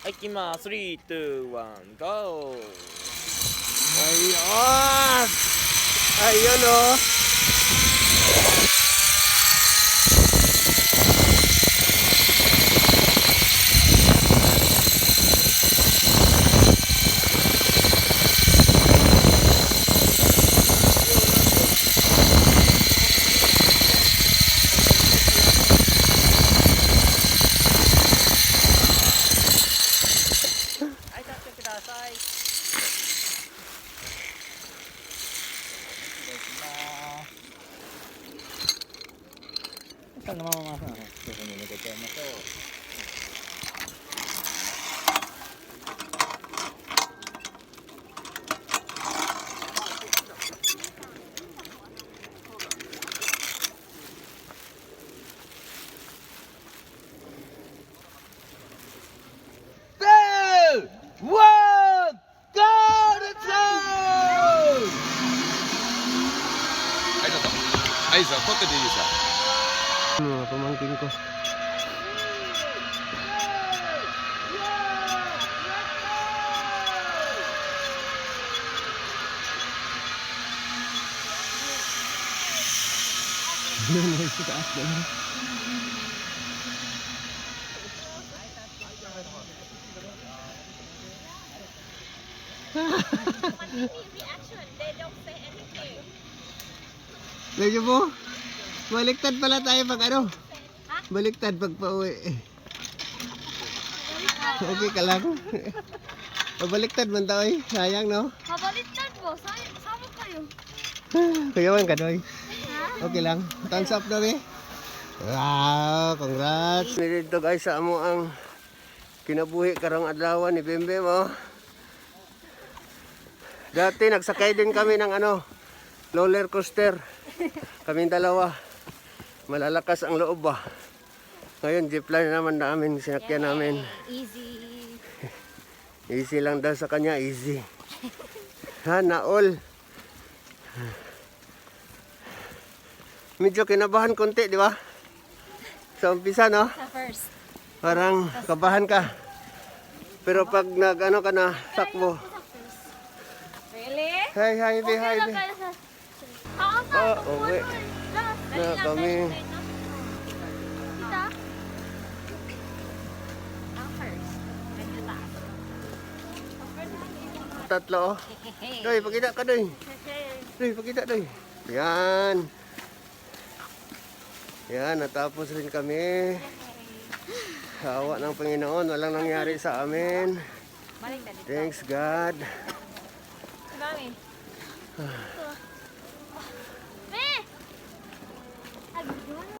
はい、行きます。3、2、1、GO! Ayun! Ayun oh! Saan naman mamasa? Susunod ko tayo na to. Ay, sa kote de isa. Mga pamangkin ko. Sa taas na. Medyo po, baliktad pala tayo pag ano? Baliktad pag pauwi. Okay ka lang. Pabaliktad man tayo eh. Sayang no? Mabaliktad mo, sama kayo. Kaya man ka doy. Okay lang. Thumbs up daw eh. Wow, congrats. Dito guys sa amo ang kinabuhi karong adlaw ni Bembe mo. Dati nagsakay din kami ng ano, roller coaster. Kaming dalawa. Malalakas ang loob ba. Ngayon jeepline naman namin sinakyan namin. Easy. Easy lang daw sa kanya, easy. Ha, naol. Medyo kinabahan konti, di ba? Sa umpisa, no? Sa first. Parang kabahan ka. Pero pag nag-ano ka na, takbo. Really? Hi, hi, hi, Okay hi. lang kayo sa... Oo, sa uwi. Na kami. Kita? Ang first. Medyo taas. Tatlo, oh. Doy, pakita ka, Doy. Doy, pakita, Doy. Yan. Yan, natapos rin kami. Awa ng Panginoon, walang nangyari sa amin. Balik na dito. Thanks God. Mami.